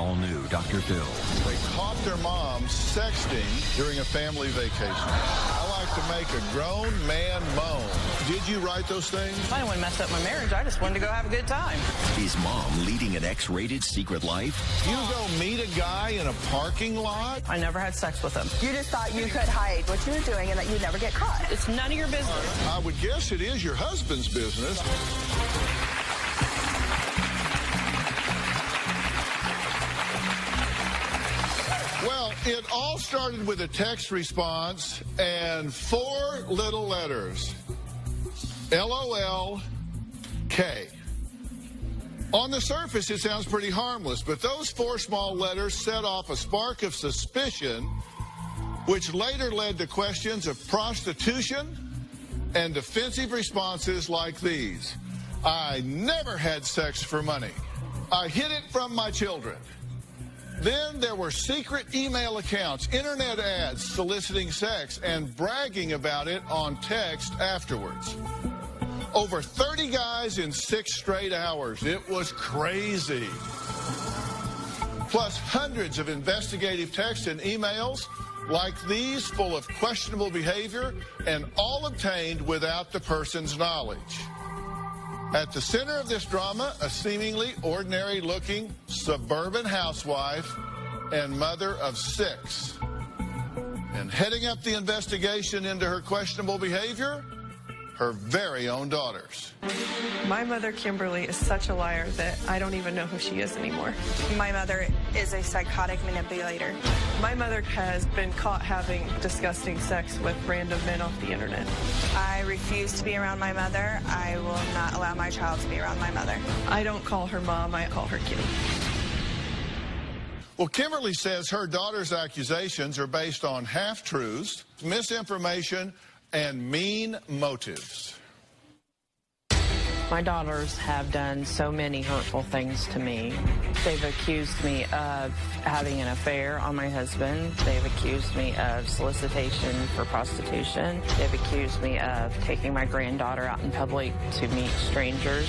all-new Dr. Phil. They caught their mom sexting during a family vacation. I like to make a grown man moan. Did you write those things? I didn't want to mess up my marriage. I just wanted to go have a good time. Is mom leading an X-rated secret life? You go meet a guy in a parking lot? I never had sex with him. You just thought you could hide what you were doing and that you'd never get caught. It's none of your business. I would guess it is your husband's business. Well, it all started with a text response and 4 little letters. LOL K. On the surface, it sounds pretty harmless, but those 4 small letters set off a spark of suspicion, which later led to questions of prostitution and defensive responses like these. I never had sex for money. I hid it from my children. Then there were secret email accounts, internet ads soliciting sex and bragging about it on text afterwards. Over 30 guys in 6 straight hours. It was crazy. Plus hundreds of investigative texts and emails like these, full of questionable behavior, and all obtained without the person's knowledge. At the center of this drama, a seemingly ordinary-looking suburban housewife and mother of 6. And heading up the investigation into her questionable behavior, her very own daughters. My mother, Kimberly, is such a liar that I don't even know who she is anymore. My mother is a psychotic manipulator. My mother has been caught having disgusting sex with random men off the internet. I refuse to be around my mother. I will not allow my child to be around my mother. I don't call her mom, I call her kitty. Well, Kimberly says her daughter's accusations are based on half-truths, misinformation, and mean motives. My daughters have done so many hurtful things to me. They've accused me of having an affair on my husband. They've accused me of solicitation for prostitution. They've accused me of taking my granddaughter out in public to meet strangers.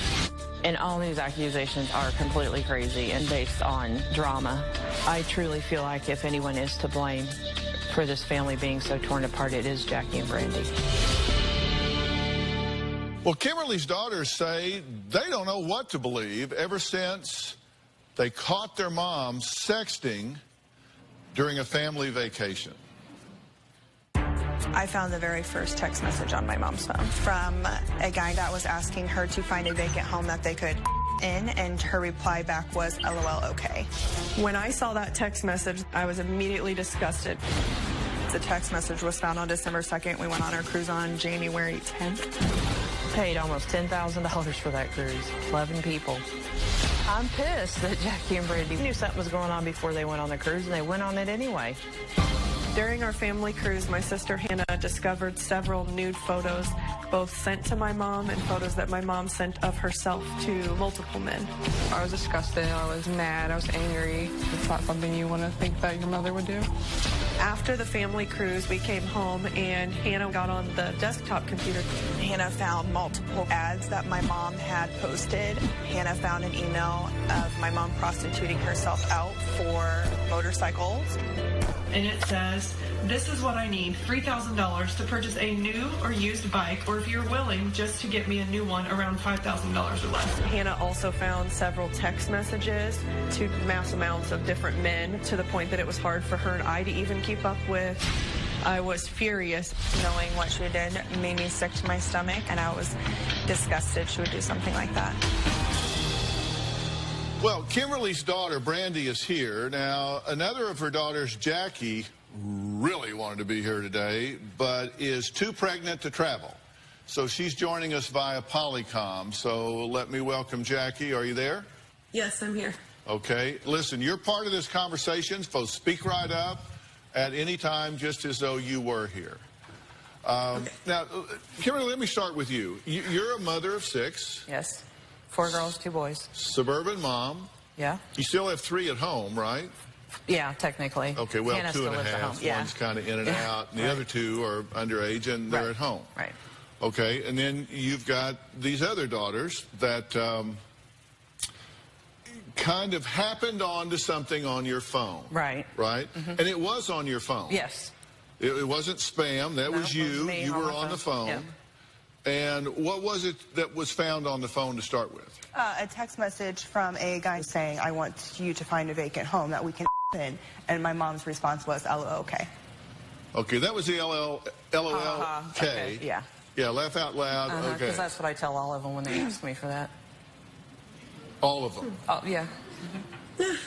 And all these accusations are completely crazy and based on drama. I truly feel like if anyone is to blame for this family being so torn apart, it is Jackie and Brandy. Well, Kimberly's daughters say they don't know what to believe ever since they caught their mom sexting during a family vacation. I found the very first text message on my mom's phone from a guy that was asking her to find a vacant home that they could in, and her reply back was LOL okay. When I saw that text message, I was immediately disgusted. The text message was found on December 2nd. We went on our cruise on January 10th. Paid almost $10,000 for that cruise. 11 people. I'm pissed that Jackie and Brandy knew something was going on before they went on the cruise, and they went on it anyway. During our family cruise, my sister Hannah discovered several nude photos, both sent to my mom and photos that my mom sent of herself to multiple men. I was disgusted, I was mad, I was angry. It's not something you want to think that your mother would do. After the family cruise, we came home and Hannah got on the desktop computer. Hannah found multiple ads that my mom had posted. Hannah found an email of my mom prostituting herself out for motorcycles. And it says, this is what I need, $3,000 to purchase a new or used bike, or if you're willing, just to get me a new one around $5,000 or less. Hannah also found several text messages to mass amounts of different men to the point that it was hard for her and I to even keep up with. I was furious. Knowing what she did made me sick to my stomach, and I was disgusted she would do something like that. Well, Kimberly's daughter, Brandy, is here. Now, another of her daughters, Jackie, really wanted to be here today, but is too pregnant to travel. So she's joining us via Polycom. So let me welcome Jackie. Are you there? Yes, I'm here. Okay. Listen, you're part of this conversation, so speak right up at any time, just as though you were here. Okay. Now, Kimberly, let me start with you. You're a mother of 6. Yes. 4 girls, 2 boys. Suburban mom. Yeah. You still have 3 at home, right? Yeah, technically. Okay, well, Hannah 2 and a half. Yeah. One's kind of in and out. And the other 2 are underage, and they're at home. Right. Okay, and then you've got these other daughters that kind of happened onto something on your phone. Right. Right? And it was on your phone. Yes. It wasn't spam. That was you. Me You were on the phone. Yeah. And what was it that was found on the phone to start with? A text message from a guy saying, I want you to find a vacant home that we can in. And my mom's response was, LOK. Okay, that was the LOLK. Okay, yeah. Yeah, laugh out loud. Okay. Because that's what I tell all of them when they ask me for that. All of them. Oh, yeah.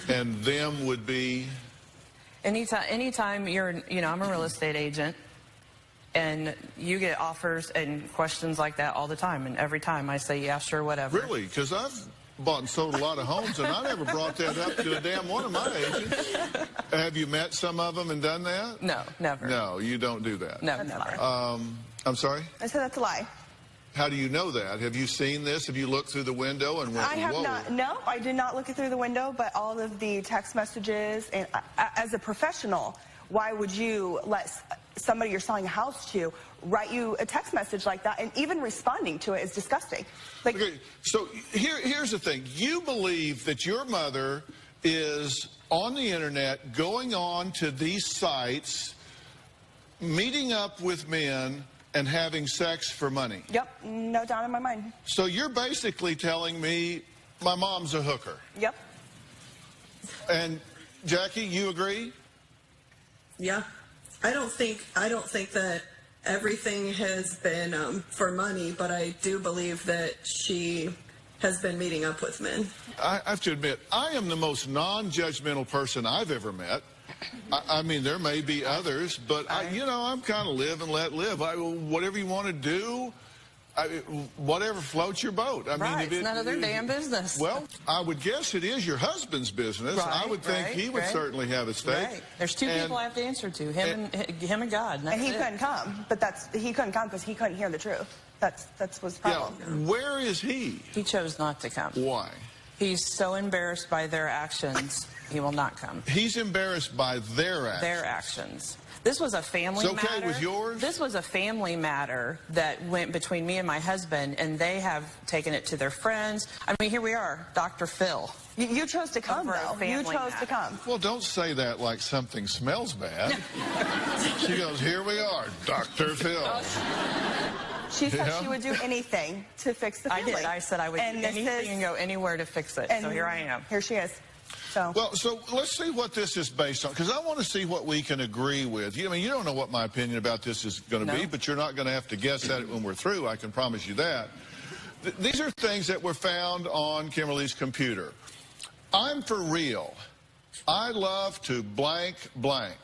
And them would be? Anytime you're, I'm a real estate agent, and you get offers and questions like that all the time, and every time I say, yeah, sure, whatever. Really? Because I've bought and sold a lot of homes, and I never brought that up to a damn one of my agents. Have you met some of them and done that? No, never. No, you don't do that. No, never. I'm sorry? I said that's a lie. How do you know that? Have you seen this? Have you looked through the window and went, I have whoa? not. No, I did not look it through the window, but all of the text messages, and as a professional, why would you let somebody you're selling a house to write you a text message like that? And even responding to it is disgusting. Like, okay, so here's the thing. You believe that your mother is on the internet, going on to these sites, meeting up with men, and having sex for money. Yep, no doubt in my mind. So you're basically telling me my mom's a hooker. Yep. And Jackie, you agree? Yeah. I don't think that everything has been for money, but I do believe that she has been meeting up with men. I have to admit, I am the most non-judgmental person I've ever met. I mean, there may be others, but I'm kind of live and let live. Whatever you want to do, whatever floats your boat. I mean, it's none of their damn business. Well, I would guess it is your husband's business. I would think he would certainly have a stake. Right. There's two people I have to answer to, him and God. And he couldn't come, but he couldn't come because he couldn't hear the truth. That's what's the problem. Yeah. Where is he? He chose not to come. Why? He's so embarrassed by their actions, he will not come. He's embarrassed by their actions. Their actions. This was a family matter. It's okay with yours? This was a family matter that went between me and my husband, and they have taken it to their friends. I mean, here we are, Dr. Phil. You chose to come, though. You chose to come. Well, don't say that like something smells bad. She goes, here we are, Dr. Phil. She said she would do anything to fix the family. I did. I said I would do anything and go anywhere to fix it. So here I am. Here she is. So let's see what this is based on, because I want to see what we can agree with. I mean, you don't know what my opinion about this is going to be, but you're not going to have to guess at it when we're through. I can promise you that. These are things that were found on Kimberly's computer. I'm for real. I love to blank blank.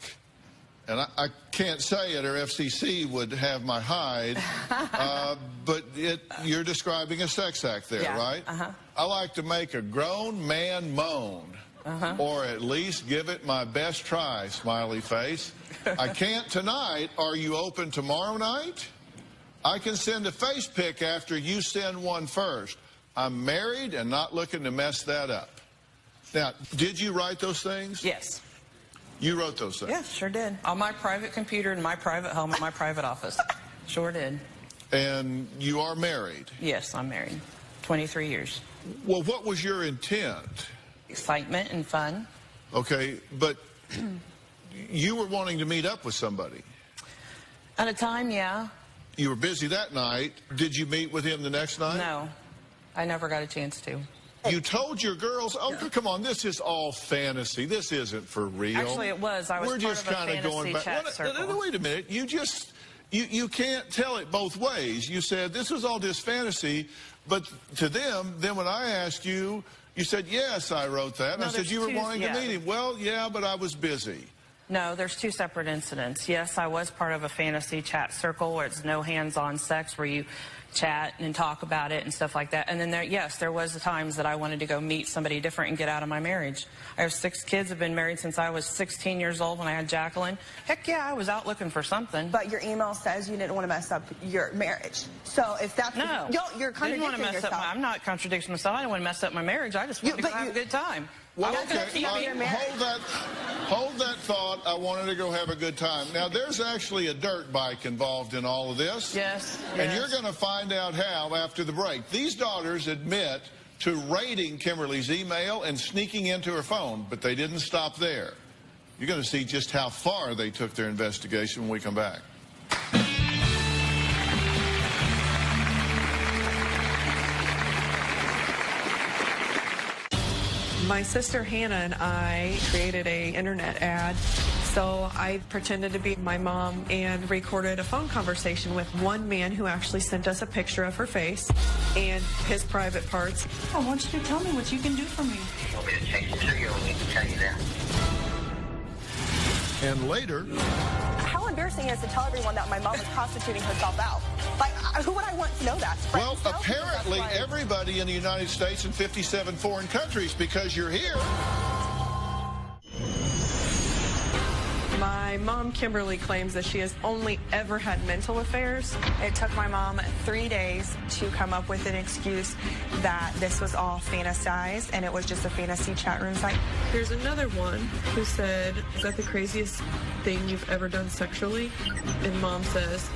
And I can't say it or FCC would have my hide, but you're describing a sex act there, right? I like to make a grown man moan, or at least give it my best try, smiley face. I can't tonight. Are you open tomorrow night? I can send a face pic after you send one first. I'm married and not looking to mess that up. Now, did you write those things? Yes. You wrote those things? Yeah, sure did. On my private computer in my private home in my private office. Sure did. And you are married? Yes, I'm married. 23 years. Well, what was your intent? Excitement and fun. Okay, but you were wanting to meet up with somebody. At a time, yeah. You were busy that night. Did you meet with him the next night? No, I never got a chance to. You told your girls, come on, this is all fantasy. This isn't for real. Actually, it was. I was We're part just of a kind of fantasy going back. chat circle. Wait a minute. You can't tell it both ways. You said this was all just fantasy, but to them, then when I asked you, you said, yes, I wrote that. And I said, you were wanting to meet him. Well, yeah, but I was busy. No, there's two separate incidents. Yes, I was part of a fantasy chat circle where it's no hands-on sex, where you chat and talk about it and stuff like that. And then there was times that I wanted to go meet somebody different and get out of my marriage. I have 6 kids. I've been married since I was 16 years old when I had Jacqueline. Heck yeah, I was out looking for something. But your email says you didn't want to mess up your marriage. So if that's you're contradicting yourself. I'm not contradicting myself. I didn't want to mess up my marriage. I just wanted to go have a good time. Well, okay, hold that thought. I wanted to go have a good time. Now, there's actually a dirt bike involved in all of this. Yes. And you're going to find out how after the break. These daughters admit to raiding Kimberly's email and sneaking into her phone, but they didn't stop there. You're going to see just how far they took their investigation when we come back. My sister Hannah and I created an internet ad. So I pretended to be my mom and recorded a phone conversation with one man who actually sent us a picture of her face and his private parts. I want you to tell me what you can do for me. You want me to text it to you, or we can tell you that? And later... How embarrassing is it to tell everyone that my mom was prostituting herself out? Like, who would I want to know that? Well, apparently everybody in the United States and 57 foreign countries, because you're here. My mom, Kimberly, claims that she has only ever had mental affairs. It took my mom 3 days to come up with an excuse that this was all fantasized and it was just a fantasy chat room site. There's another one who said, "Is that the craziest thing you've ever done sexually?" And mom says,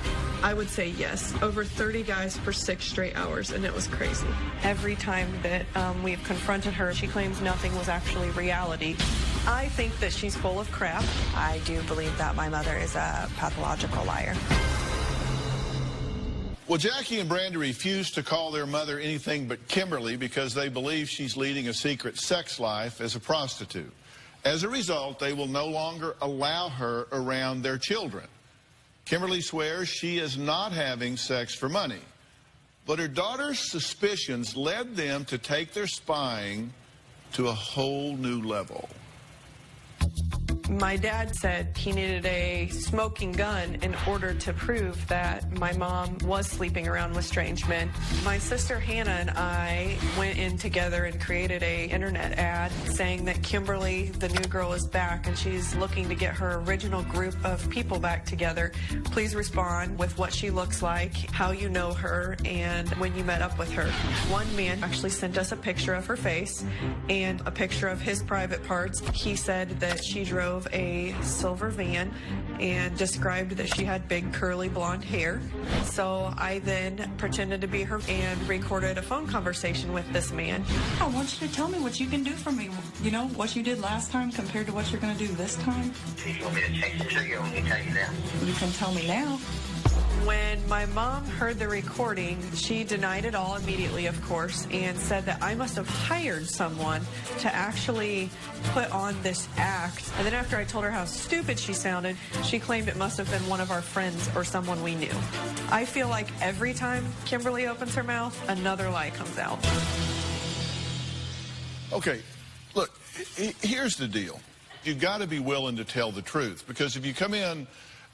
"I would say yes. Over 30 guys for 6 straight hours, and it was crazy." Every time that we've confronted her, she claims nothing was actually reality. I think that she's full of crap. I do believe that my mother is a pathological liar. Well, Jackie and Brandon refuse to call their mother anything but Kimberly because they believe she's leading a secret sex life as a prostitute. As a result, they will no longer allow her around their children. Kimberly swears she is not having sex for money, but her daughter's suspicions led them to take their spying to a whole new level. My dad said he needed a smoking gun in order to prove that my mom was sleeping around with strange men. My sister Hannah and I went in together and created an internet ad saying that Kimberly, the new girl, is back and she's looking to get her original group of people back together. Please respond with what she looks like, how you know her, and when you met up with her. One man actually sent us a picture of her face and a picture of his private parts. He said that she drove a silver van and described that she had big curly blonde hair. So I then pretended to be her and recorded a phone conversation with this man. I want you to tell me what you can do for me. You know, what you did last time compared to what you're going to do this time. You want me to text it to you, or we can tell you that? You can tell me now. When my mom heard the recording, she denied it all immediately, of course, and said that I must have hired someone to actually put on this act. And then after I told her how stupid she sounded, she claimed it must have been one of our friends or someone we knew. I feel like every time Kimberly opens her mouth, another lie comes out. Okay, look, here's the deal. You've got to be willing to tell the truth, because if you come in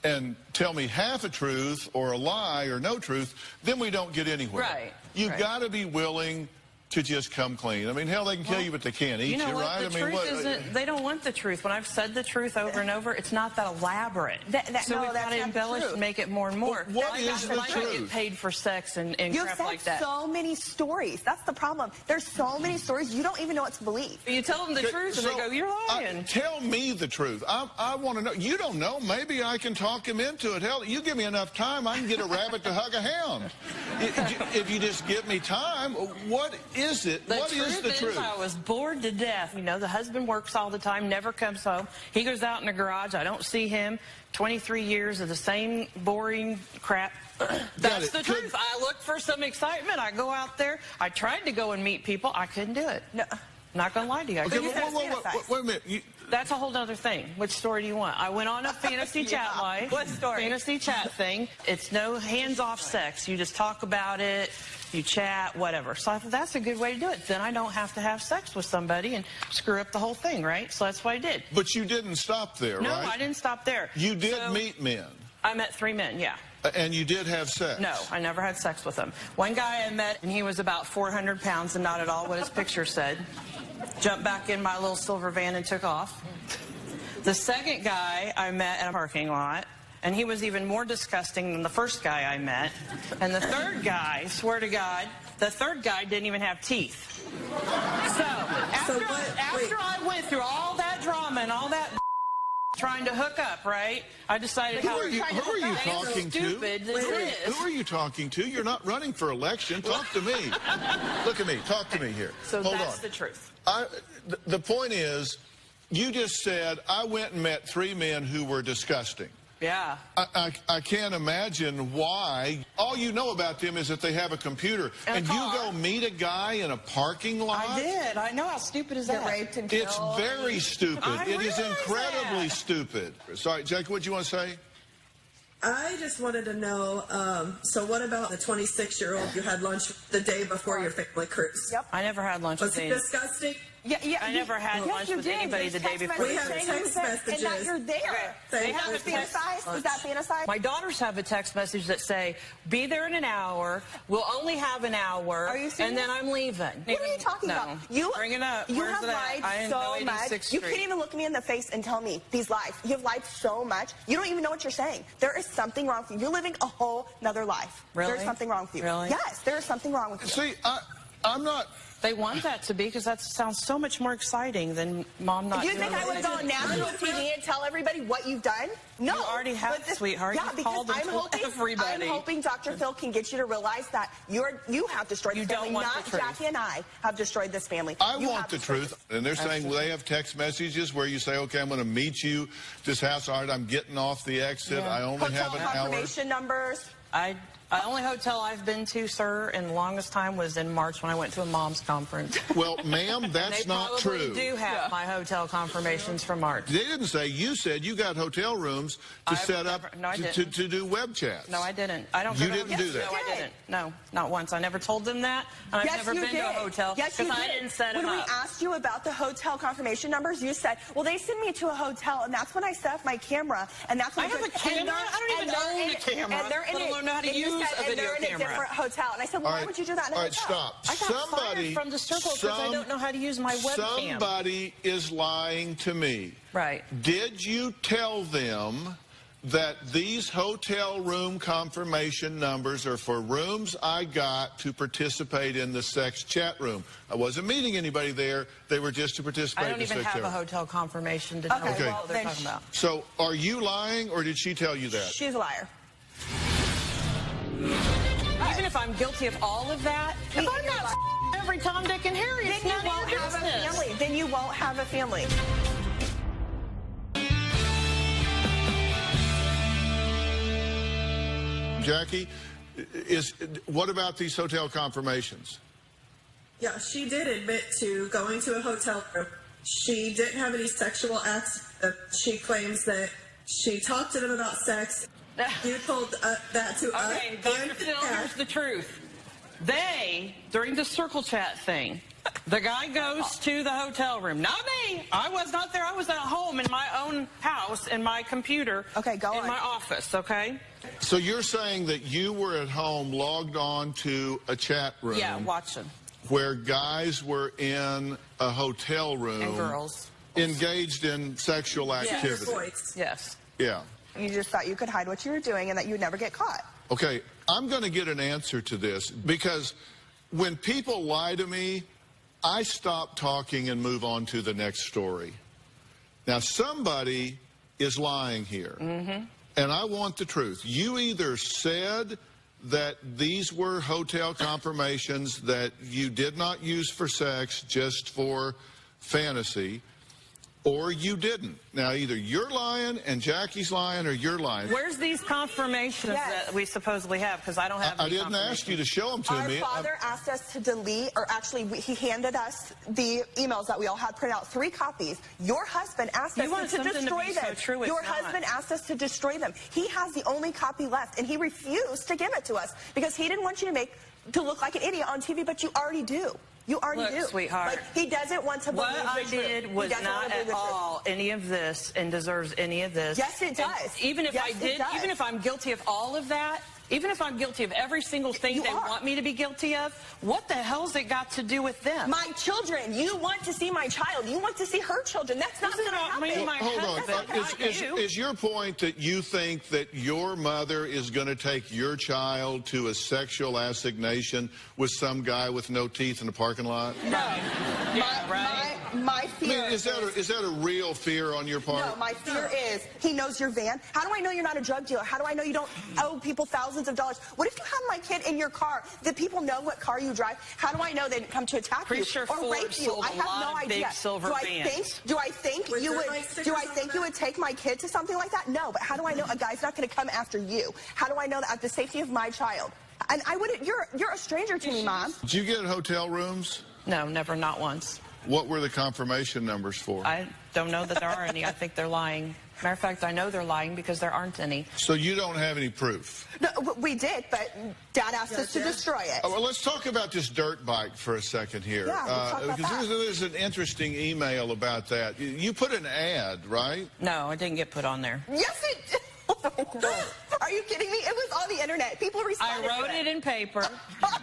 and tell me half a truth or a lie or no truth, then we don't get anywhere. Right. You've got to be willing to just come clean. I mean, hell, they can kill you, but they can't eat you, know what? right? The truth isn't, they don't want the truth. When I've said the truth over and over, it's not that elaborate. So we've got to embellish and make it more and more. What is the truth? I get paid for sex and crap like that. You've said so many stories. That's the problem. There's so many stories, you don't even know what to believe. You tell them the truth, and they go, "You're lying." Tell me the truth. I want to know. You don't know. Maybe I can talk him into it. Hell, you give me enough time, I can get a rabbit to hug a hound. If you just give me time, what is it? What is the truth? I was bored to death. You know, the husband works all the time, never comes home. He goes out in the garage. I don't see him. 23 years of the same boring crap. That's the truth. I look for some excitement. I go out there. I tried to go and meet people. I couldn't do it. No. Not going to lie to you. Okay, wait a minute. That's a whole other thing. Which story do you want? I went on a fantasy chat live. What story? Fantasy chat thing. It's no hands-off sex. You just talk about it. You chat, whatever. So I thought that's a good way to do it. Then I don't have to have sex with somebody and screw up the whole thing, right? So that's what I did. But you didn't stop there, right? No, I didn't stop there. You did meet men. I met 3 men, yeah. And you did have sex? No, I never had sex with them. One guy I met, and he was about 400 pounds and not at all what his picture said. Jumped back in my little silver van and took off. The second guy I met in a parking lot, and he was even more disgusting than the first guy I met. And the third guy, swear to God, the third guy didn't even have teeth. So, after I went through all that drama and all that trying to hook up, right? I decided Who are you talking to? Stupid this is. Who are you talking to? You're not running for election. Talk to me. Look at me. Talk to me here. So Hold that's on. the truth. The point is, you just said, I went and met 3 men who were disgusting. Yeah. I can't imagine why. All you know about them is that they have a computer. And you go meet a guy in a parking lot? I did. I know. How stupid is that? Get raped and killed. It's very stupid. It is incredibly stupid. Sorry, Jackie, what do you want to say? I just wanted to know, so what about the 26-year-old you had lunch the day before your family cruise? Yep. I never had lunch Was with he disgusting? Yeah, I never had lunch with anybody the day before. We have text messages. And that you're there. They Is have that fantasized? Is that fantasized? My daughters have a text message that say, be there in an hour, we'll only have an hour, Are you serious? and then I'm leaving. What are you talking about? Bring it up. You Where's have it at? lied so much. You can't even look me in the face and tell me these lies. You have lied so much. You don't even know what you're saying. There is something wrong with you. You're living a whole nother life. Really? There's something wrong with you. Really? Yes, there is something wrong with you. See, I'm not... They want that to be because that sounds so much more exciting than mom not Do you doing think I would it. go on national TV and tell everybody what you've done? No. You already have, sweetheart. Yeah, You because called and told everybody. I'm hoping Dr. Phil can get you to realize that you have destroyed this family, not Jackie and I have destroyed this family. I want the truth. And they're saying they have text messages where you say, okay, I'm going to meet you at this house. All right, I'm getting off the exit. I only have an hour. Confirmation numbers. The only hotel I've been to, sir, in the longest time was in March when I went to a mom's conference. Well, ma'am, that's not true. They probably do have my hotel confirmations from March. They didn't say. You said you got hotel rooms to set up to do web chats. No, I didn't. I don't. You didn't do that. No, I didn't. No, not once. I never told them that. And I've never been to a hotel because I didn't set them up. When we asked you about the hotel confirmation numbers, you said, well, they send me to a hotel, and that's when I set up my camera, and that's when I have a camera? I don't even own a camera, let alone know how to use a video camera. Different hotel. And I said, well, why would you do that in a hotel? All right, stop. I got fired from the circle because I don't know how to use my webcam. Somebody is lying to me. Right. Did you tell them that these hotel room confirmation numbers are for rooms I got to participate in the sex chat room? I wasn't meeting anybody there. They were just to participate in the sex chat room. I don't even have a hotel confirmation to know what they're talking about. So are you lying, or did she tell you that? She's a liar. Even if I'm guilty of all of that, if I'm not every Tom, Dick, and Harry, then you won't have a family. Then you won't have a family. Jackie, what about these hotel confirmations? Yeah, she did admit to going to a hotel room. She didn't have any sexual acts. She claims that she talked to them about sex. You told that to us. Okay, Dr. Phil, here's the truth. They, during the circle chat thing, the guy goes to the hotel room. Not me. I was not there. I was at home in my own house, in my computer. Okay, go on. In my office, okay? So you're saying that you were at home logged on to a chat room. Yeah, watching. Where guys were in a hotel room. And girls. Engaged in sexual activity. Yes. Yeah. You just thought you could hide what you were doing and that you'd never get caught. Okay, I'm going to get an answer to this because when people lie to me, I stop talking and move on to the next story. Now, somebody is lying here, and I want the truth. You either said that these were hotel confirmations that you did not use for sex, just for fantasy, or you didn't. Now, either you're lying and Jackie's lying, or you're lying. Where's these confirmations that we supposedly have? Because I don't have any. I didn't ask you to show them to me. Our father asked us to delete, or actually, he handed us the emails that we all had printed out, 3 copies. Your husband asked us to destroy them. Your husband asked us to destroy them. He has the only copy left, and he refused to give it to us because he didn't want you to look like an idiot on TV, but you already do. You already do. Sweetheart. Like, he doesn't want to believe what I did was not at all any of this and deserves any of this. Yes, it does. And even if I did, even if I'm guilty of all of that, even if I'm guilty of every single thing they want me to be guilty of, what the hell's it got to do with them? My children. You want to see my child. You want to see her children. That's not going to happen. Hold on. Is your point that you think that your mother is going to take your child to a sexual assignation with some guy with no teeth in the parking lot? No. Yeah, right. my fear is that a real fear on your part? No, my fear is he knows your van. How do I know you're not a drug dealer? How do I know you don't owe people thousands of dollars? What if you have my kid in your car? Do people know what car you drive? How do I know they didn't come to attack you or rape you? I have no idea. Do I think you would take my kid to something like that? No, but how do I know a guy's not going to come after you? How do I know that at the safety of my child? And I wouldn't. You're a stranger to me, Mom. Did you get hotel rooms? No, never, not once. What were the confirmation numbers for? I don't know that there are any. I think they're lying. Matter of fact, I know they're lying because there aren't any. So you don't have any proof? No, we did, but Dad asked us to destroy it. Well, let's talk about this dirt bike for a second here. Yeah, we'll talk about because there's an interesting email about that. You put an ad, right? No, I didn't get put on there. Yes, it did. Are you kidding me? It was on the internet. People responded. I wrote it in paper.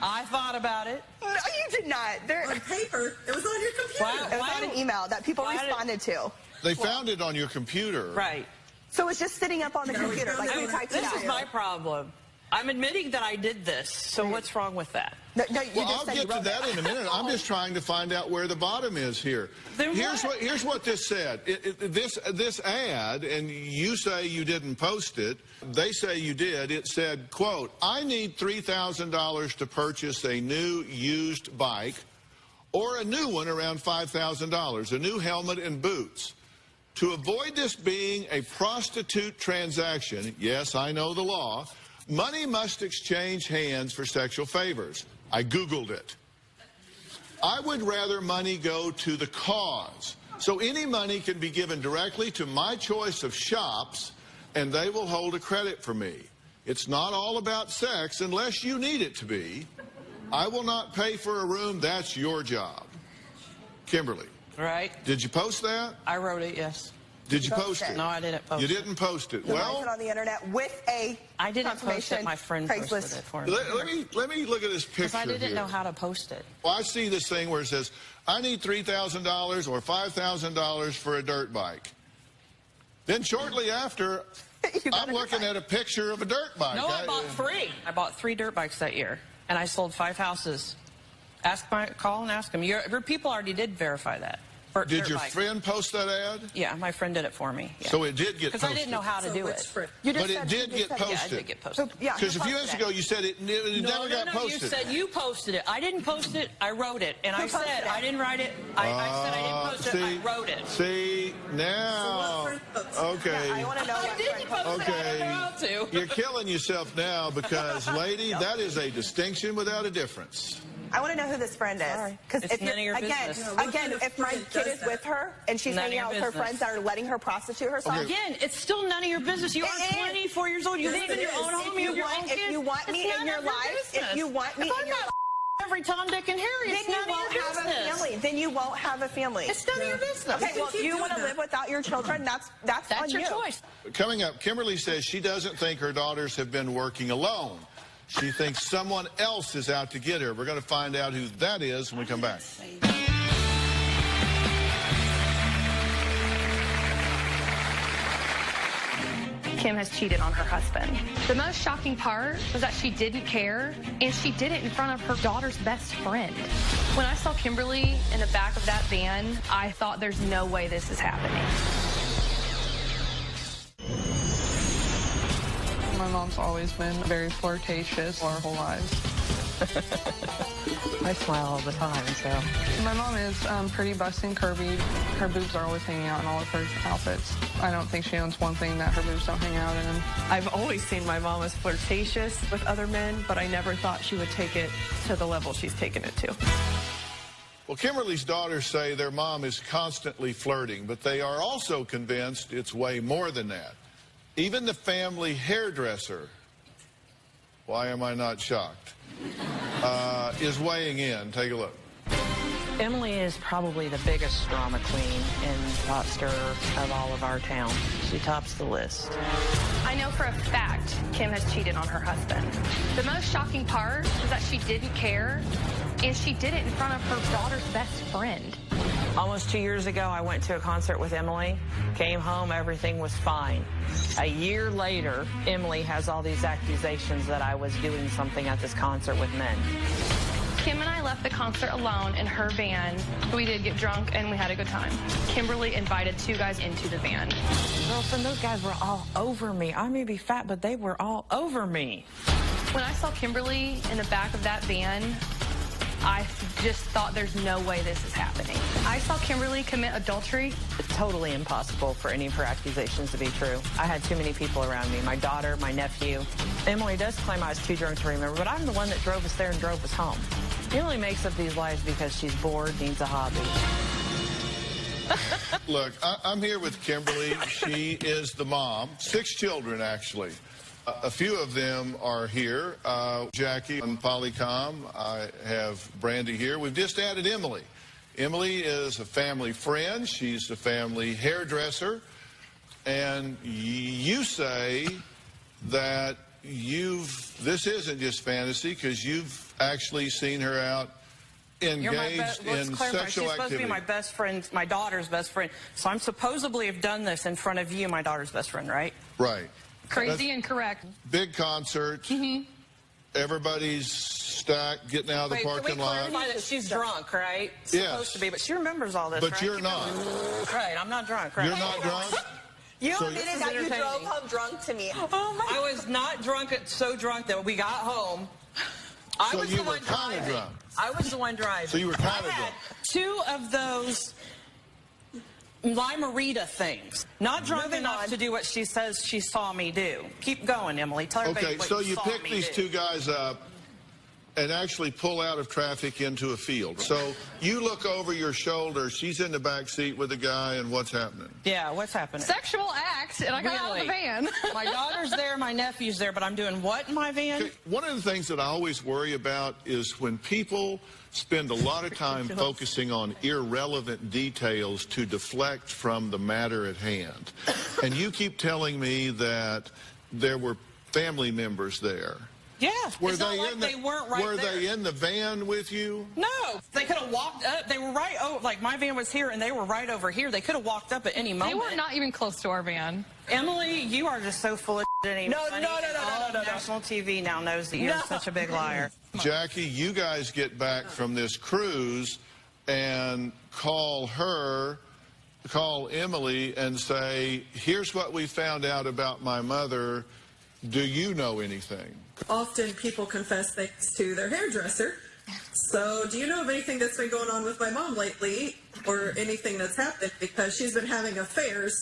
I thought about it. No, you did not. On paper? It was on your computer. It was on an email that people responded to. They found it on your computer. Right. So it's just sitting up on the computer. Like you typed it out. This is my problem. I'm admitting that I did this. So what's wrong with that? No, well, I'll get to that in a minute. I'm just trying to find out where the bottom is here. Here's what this said. This ad, and you say you didn't post it. They say you did. It said, quote, I need $3,000 to purchase a new used bike or a new one around $5,000, a new helmet and boots. To avoid this being a prostitute transaction, yes, I know the law, money must exchange hands for sexual favors. I Googled it. I would rather money go to the cause. So any money can be given directly to my choice of shops, and they will hold a credit for me. It's not all about sex unless you need it to be. I will not pay for a room. That's your job. Kimberly. Right. Did you post that? I wrote it, yes. Did you post it? No, I didn't post it. You didn't post it. Well, it on the internet with a I didn't post it. My friend posted it for me. Let me look at this picture. Because I didn't know how to post it. Well, I see this thing where it says, I need $3,000 or $5,000 for a dirt bike. Then shortly after, I'm looking at a picture of a dirt bike. No, I bought three. I bought 3 dirt bikes that year, and I sold 5 houses. Call and ask them. Your people already did verify that. Did your friend post that ad? Yeah, my friend did it for me. Yeah. So it did get posted. Because I didn't know how to do it. But it did get posted. Yeah, it did get posted. Because a few minutes ago you said it never got posted. You said you posted it. I didn't post it. I wrote it. And I said I didn't write it. I said I didn't post it. I wrote it. See, now. Okay. I want to know I didn't post it. I don't know how to. You're killing yourself now because, lady, that is a distinction without a difference. I want to know who this friend is. Because if none of your business. Again, if my kid is with her and she's hanging out with her friends that are letting her prostitute herself. Again, it's still none of your business. You are 24 years old. You live in your own home. You have your own kids. If you want me in your life, if you want me in your life. Every Tom, Dick, and Harry, it's none of your business. Have a family. Then you won't have a family. It's none of your business. Okay, well, if you want to live without your children, that's on your you. choice. Coming up, Kimberly says she doesn't think her daughters have been working alone. She thinks someone else is out to get her. We're going to find out who that is when we come back. Kim has cheated on her husband. The most shocking part was that she didn't care, and she did it in front of her daughter's best friend. When I saw Kimberly in the back of that van, I thought there's no way this is happening. My mom's always been very flirtatious our whole lives. I smile all the time, so. My mom is pretty busty, curvy. Her boobs are always hanging out in all of her outfits. I don't think she owns one thing that her boobs don't hang out in. I've always seen my mom as flirtatious with other men, but I never thought she would take it to the level she's taken it to. Well, Kimberly's daughters say their mom is constantly flirting, but they are also convinced it's way more than that. Even the family hairdresser, why am I not shocked, is weighing in. Take a look. Emily is probably the biggest drama queen and pot stirrer of all of our town. She tops the list. I know for a fact Kim has cheated on her husband. The most shocking part was that she didn't care, and she did it in front of her daughter's best friend. Almost 2 years ago, I went to a concert with Emily. Came home, everything was fine. A year later, Emily has all these accusations that I was doing something at this concert with men. Kim and I left the concert alone in her van. We did get drunk and we had a good time. Kimberly invited 2 guys into the van. Girlfriend, those guys were all over me. I may be fat, but they were all over me. When I saw Kimberly in the back of that van, I just thought there's no way this is happening. I saw Kimberly commit adultery. It's totally impossible for any of her accusations to be true. I had too many people around me, my daughter, my nephew. Emily does claim I was too drunk to remember, but I'm the one that drove us there and drove us home. Emily makes up these lies because she's bored, needs a hobby. Look, I'm here with Kimberly. She is the mom. 6 children, actually. A few of them are here. Jackie and Polycom. I have Brandy here. We've just added Emily. Emily is a family friend. She's a family hairdresser. And you say that this isn't just fantasy because you've actually seen her out engaged in sexual activity. She's supposed to be my best friend, my daughter's best friend. So I'm supposedly have done this in front of you, my daughter's best friend, right? Right. Crazy and correct. Big concert. Everybody's stacked, getting out of the parking lot. Can we clarify that she's drunk, right? Yes. Supposed to be, but she remembers all this, but right? you're not. Right, I'm not drunk, right? You're not drunk? You So admitted that you drove home drunk to me. I was not drunk, so drunk that we got home. I was you the were one kind of driving. drunk. I was the one driving. So you were kind of drunk. 2 of those Limerita things. Not drunk enough to do what she says she saw me do. Keep going, Emily. Tell everybody Okay, what so you you saw pick me these do. 2 guys up and actually pull out of traffic into a field. So you look over your shoulder. She's in the back seat with a guy, and what's happening? Yeah, what's happening? Sexual act, and I got out of the van. My daughter's there, my nephew's there, but I'm doing what in my van? Okay, one of the things that I always worry about is when people spend a lot of time focusing on irrelevant details to deflect from the matter at hand. And you keep telling me that there were family members there. Yeah, Were it's they not like they weren't right Were there. they in the van with you? No, they could have walked up. They were right, like my van was here and they were right over here. They could have walked up at any moment. They were not even close to our van. Emily, you are just so full of shit. No. National TV now knows that you're such a big liar. Jackie, you guys get back from this cruise and call Emily and say, here's what we found out about my mother. Do you know anything? Often people confess things to their hairdresser. So do you know of anything that's been going on with my mom lately or anything that's happened? Because she's been having affairs.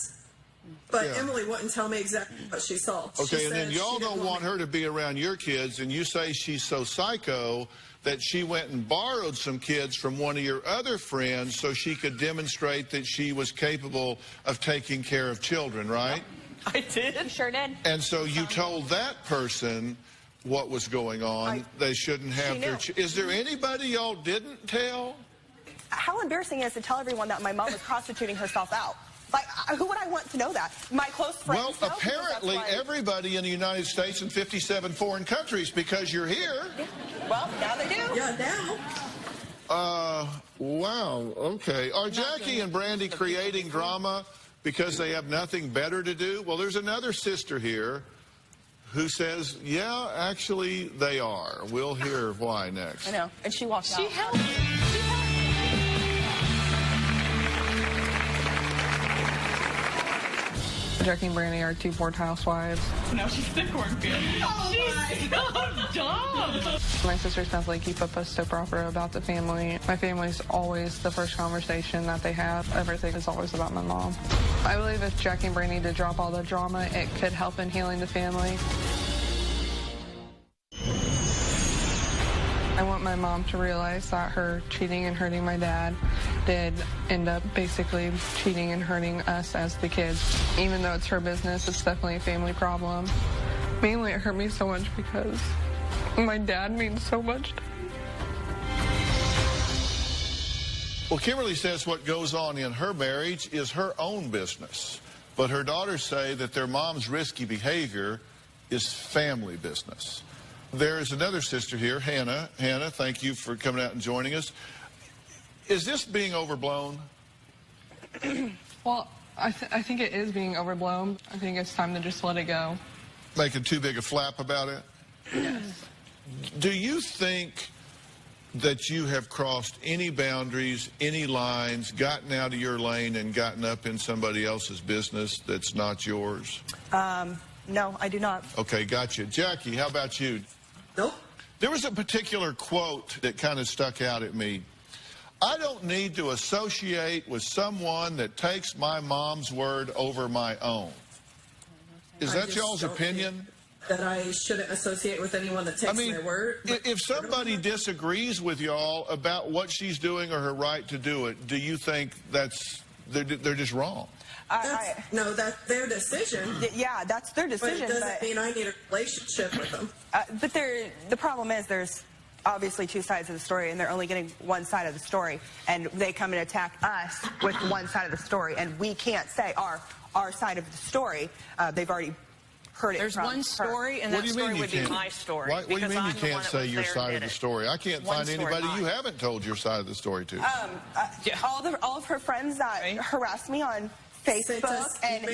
But Yeah. Emily wouldn't tell me exactly what she saw. Okay, She and then said y'all she didn't don't want her to be around your kids, and you say she's so psycho that she went and borrowed some kids from one of your other friends so she could demonstrate that she was capable of taking care of children, right? I did. You sure did. And so you told that person what was going on. They shouldn't have their... Is there anybody y'all didn't tell? How embarrassing it is to tell everyone that my mom was prostituting herself out. Like, who would I want to know that? My close friends. Well, know, because apparently that's why- everybody in the United States and 57 foreign countries, because you're here. Well, now they do. Yeah, now. Wow, okay. Are Jackie and Brandy creating drama because they have nothing better to do? Well, there's another sister here who says, yeah, actually, they are. We'll hear why next. I know. And she walked out. She helped. Jackie and Brandy are 2 bored housewives. Now she's the cornfield. She's so dumb. My sisters definitely keep up a soap opera about the family. My family's always the first conversation that they have. Everything is always about my mom. I believe if Jackie and Brandy did drop all the drama, it could help in healing the family. I want my mom to realize that her cheating and hurting my dad did end up basically cheating and hurting us as the kids. Even though it's her business, it's definitely a family problem. Mainly it hurt me so much because my dad means so much. Well, Kimberly says what goes on in her marriage is her own business. But her daughters say that their mom's risky behavior is family business. There's another sister here, Hannah. Hannah, thank you for coming out and joining us. Is this being overblown? Well, I think it is being overblown. I think it's time to just let it go. Making too big a flap about it? Yes. Do you think that you have crossed any boundaries, any lines, gotten out of your lane and gotten up in somebody else's business that's not yours? No, I do not. Okay, gotcha. Jackie, how about you? Nope. There was a particular quote that kind of stuck out at me. I don't need to associate with someone that takes my mom's word over my own. Is that y'all's opinion? That I shouldn't associate with anyone that takes my word. If somebody disagrees with y'all about what she's doing or her right to do it, do you think they're just wrong? No, that's their decision. Yeah, that's their decision. But it doesn't mean I need a relationship with them. But the problem is there's obviously two sides of the story, and they're only getting one side of the story. And they come and attack us with one side of the story, and we can't say our side of the story. They've already heard it There's from one story, and that story would be my story. What do you mean you can't say your side of the story? I can't find anybody you haven't told your side of the story to. All of her friends that harass me on Facebook and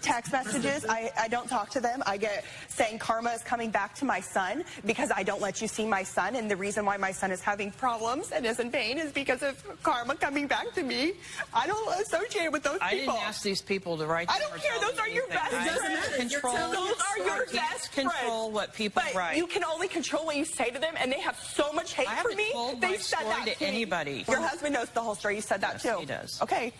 text messages, I don't talk to them. I get saying karma is coming back to my son because I don't let you see my son, and the reason why my son is having problems and is in pain is because of karma coming back to me. I don't associate with those people. I didn't ask these people to write. I don't care. Those are your best friends. Those are your best friends. Control what people write. You can only control what you say to them, and they have so much hate for me. They've said that to anybody. Your husband knows the whole story. You said that too. He does. Okay.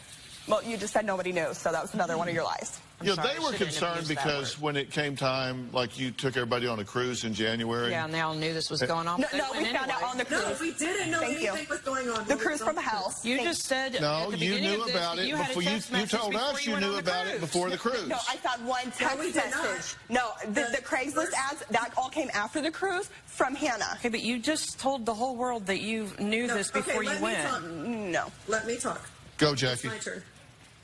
Well, you just said nobody knows, so that was another one of your lies. Yeah, they were concerned because when it came time, like you took everybody on a cruise in January. Yeah, and they all knew this was going on. No, we found out on the cruise. No, we didn't know anything was going on. The cruise from hell. You just said no, you knew about it before. You told us you knew about it before the cruise. No, I found one text message. No, the Craigslist ads, that all came after the cruise from Hannah. Okay, but you just told the whole world that you knew this before you went. No. Let me talk. Go, Jackie. It's my turn.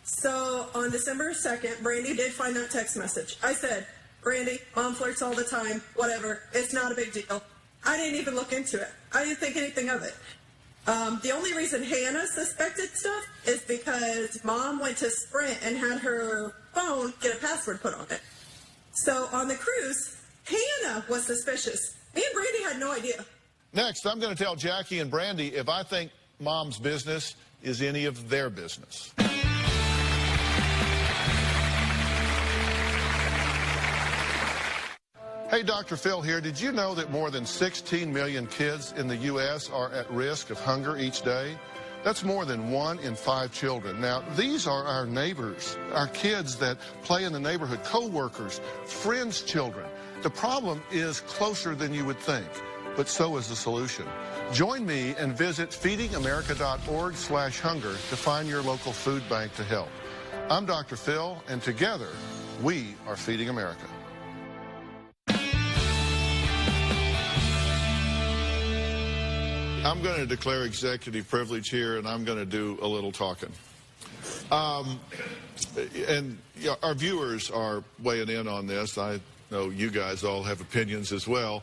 So on December 2nd, Brandy did find that text message. I said, Brandy, mom flirts all the time, whatever. It's not a big deal. I didn't even look into it. I didn't think anything of it. The only reason Hannah suspected stuff is because mom went to Sprint and had her phone get a password put on it. So on the cruise, Hannah was suspicious. Me and Brandy had no idea. Next, I'm going to tell Jackie and Brandy if I think mom's business is any of their business. Hey, Dr. Phil here. Did you know that more than 16 million kids in the U.S. are at risk of hunger each day? That's more than 1 in 5 children. Now, these are our neighbors, our kids that play in the neighborhood, co-workers, friends' children. The problem is closer than you would think, but so is the solution. Join me and visit feedingamerica.org/hunger to find your local food bank to help. I'm Dr. Phil, and together, we are Feeding America. I'm going to declare executive privilege here, and I'm going to do a little talking. And our viewers are weighing in on this. I know you guys all have opinions as well.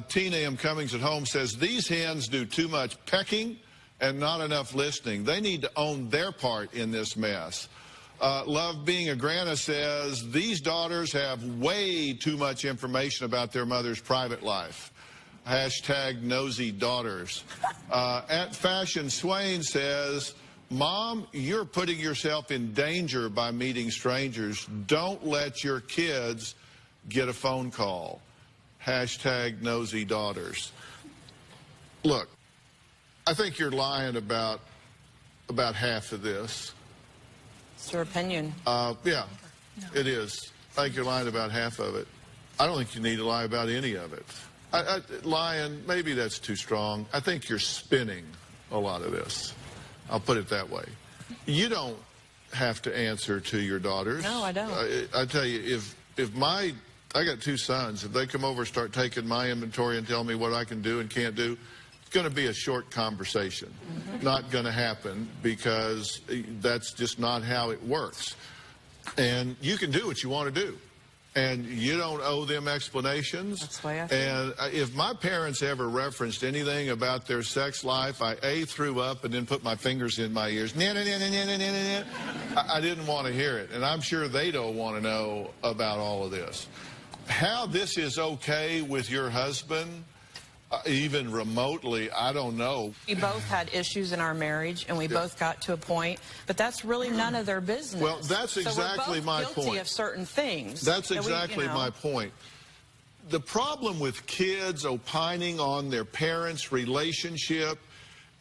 Tina M. Cummings at home says, these hens do too much pecking and not enough listening. They need to own their part in this mess. Love Being a Grana says, these daughters have way too much information about their mother's private life. Hashtag nosy daughters. At Fashion Swain says, Mom, you're putting yourself in danger by meeting strangers. Don't let your kids get a phone call. Hashtag nosy daughters. Look, I think you're lying about half of this. It's your opinion. Yeah, it is. I think you're lying about half of it. I don't think you need to lie about any of it. Lying, maybe that's too strong. I think you're spinning a lot of this. I'll put it that way. You don't have to answer to your daughters. No, I don't. I tell you, I got 2 sons. If they come over and start taking my inventory and tell me what I can do and can't do, it's going to be a short conversation. Not going to happen because that's just not how it works. And you can do what you want to do. And you don't owe them explanations. That's the way I feel. And if my parents ever referenced anything about their sex life, I threw up and then put my fingers in my ears. I didn't want to hear it. And I'm sure they don't want to know about all of this. How this is okay with your husband, even remotely, I don't know. We both had issues in our marriage, and we both got to a point, but that's really none of their business. Well, that's exactly my point. So we're both guilty of certain things. That's exactly my point. The problem with kids opining on their parents' relationship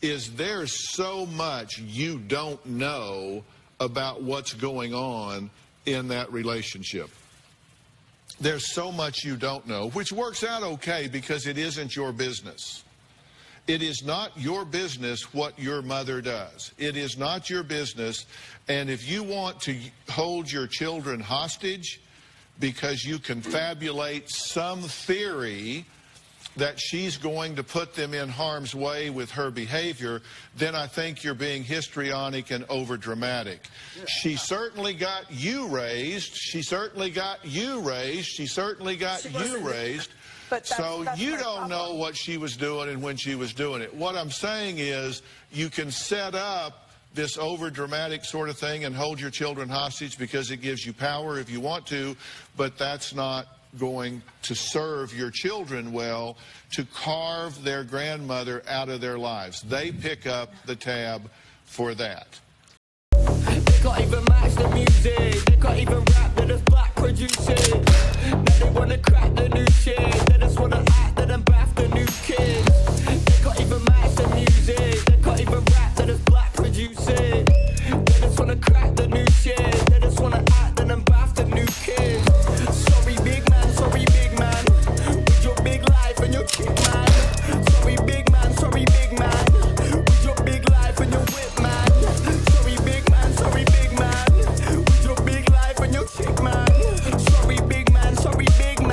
is there's so much you don't know about what's going on in that relationship. There's so much you don't know, which works out okay because it isn't your business. It is not your business what your mother does. It is not your business. And if you want to hold your children hostage because you confabulate some theory that she's going to put them in harm's way with her behavior, then I think you're being histrionic and overdramatic. She certainly got you raised. She certainly got you raised. She certainly got you raised. So you don't know what she was doing and when she was doing it. What I'm saying is you can set up this overdramatic sort of thing and hold your children hostage because it gives you power if you want to, but that's not going to serve your children well to carve their grandmother out of their lives. They pick up the tab for that. They can't even match the music. They can't even rap, they're just black producing. Now they wanna crack the new shit. They just wanna act, they done bath the new kids. They can't even match the music. They can't even rap, they're just black producing. They just wanna crack the new shit. They just wanna act, they done bath the new kids. Sorry big man, with your big life and your chick man. Sorry big man, with your big life and your whip man. Sorry big man, with your big life and your chick man. Sorry big man, sorry big man.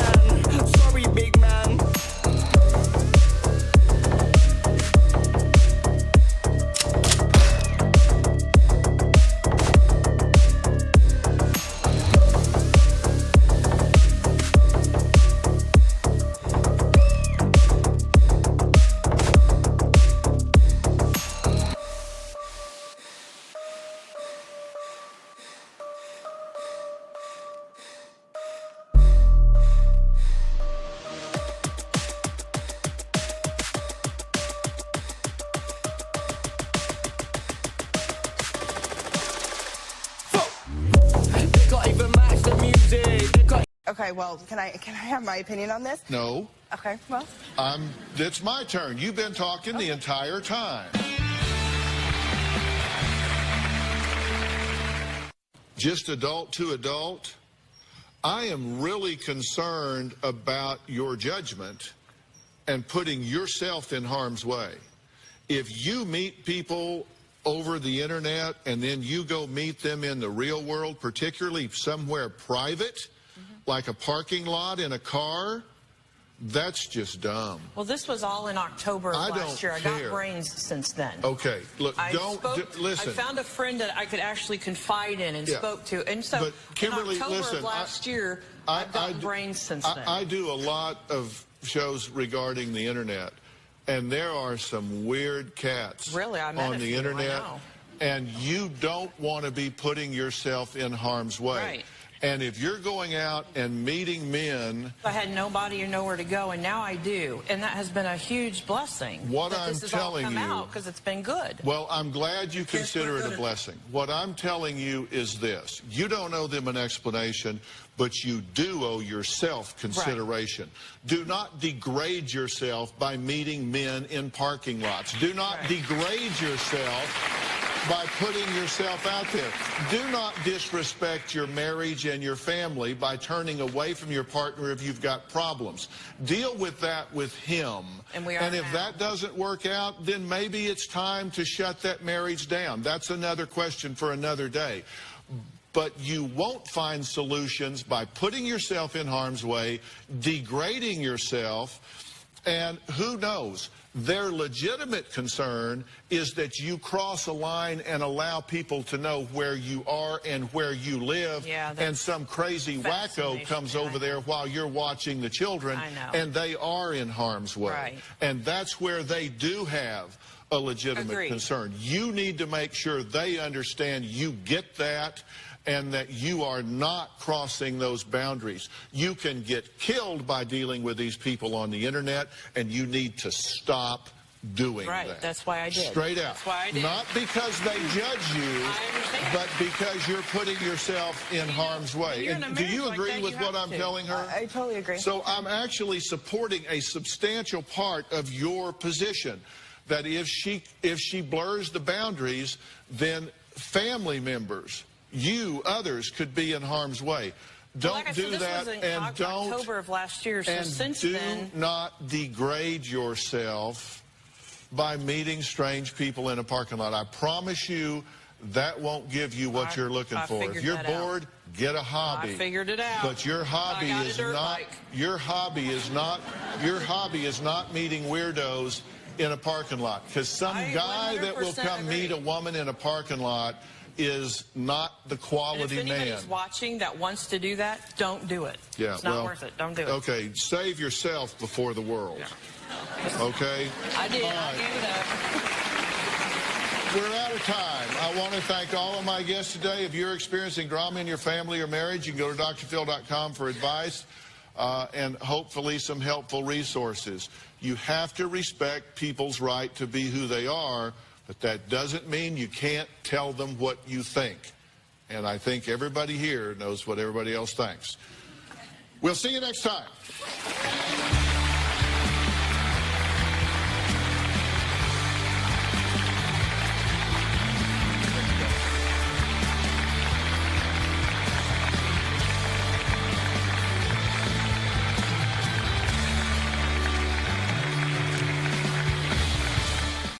Okay, well, can I have my opinion on this? No. Okay, well. It's my turn. You've been talking the entire time. Just adult to adult. I am really concerned about your judgment and putting yourself in harm's way. If you meet people over the internet and then you go meet them in the real world, particularly somewhere private, like a parking lot in a car, that's just dumb. Well, this was all in October of last year. I got brains since then. Okay, look, listen. I found a friend that I could actually confide in and spoke to. And so but Kimberly, in October of last year, I've gotten brains since then. I do a lot of shows regarding the internet, and there are some weird cats on the internet. And you don't want to be putting yourself in harm's way. Right. And if you're going out and meeting men... I had nobody or nowhere to go, and now I do. And that has been a huge blessing. What I'm telling you... because it's been good. Well, I'm glad you consider it a blessing. What I'm telling you is this. You don't owe them an explanation, but you do owe yourself consideration. Right. Do not degrade yourself by meeting men in parking lots. Do not degrade yourself by putting yourself out there. Do not disrespect your marriage and your family by turning away from your partner if you've got problems. Deal with that with him. And if that doesn't work out, then maybe it's time to shut that marriage down. That's another question for another day. But you won't find solutions by putting yourself in harm's way, degrading yourself, and who knows? Their legitimate concern is that you cross a line and allow people to know where you are and where you live, and some crazy wacko comes over there while you're watching the children, and they are in harm's way. Right. And that's where they do have a legitimate concern. You need to make sure they understand you get that, and that you are not crossing those boundaries. You can get killed by dealing with these people on the internet, and you need to stop doing that. Right, that's why I did. Straight out. That's why I did. Not because they judge you, but because you're putting yourself in harm's way. And do you agree with what I'm telling her? I totally agree. So I'm actually supporting a substantial part of your position, that if she blurs the boundaries, then family members, you, others, could be in harm's way. Don't like I do said, that, and don't. October of last year. So since do then, not degrade yourself by meeting strange people in a parking lot. I promise you that won't give you what you're looking for. If you're bored, get a hobby. I figured it out. But your hobby is not meeting weirdos in a parking lot. Because some guy that will come meet a woman in a parking lot is not the quality and if anybody's man. watching that wants to do that, don't do it. Yeah, it's not worth it. Don't do it. Okay, save yourself before the world. Yeah. Okay? I did. All I right. gave it up. We're out of time. I want to thank all of my guests today. If you're experiencing drama in your family or marriage, you can go to drphil.com for advice and hopefully some helpful resources. You have to respect people's right to be who they are, but that doesn't mean you can't tell them what you think. And I think everybody here knows what everybody else thinks. We'll see you next time.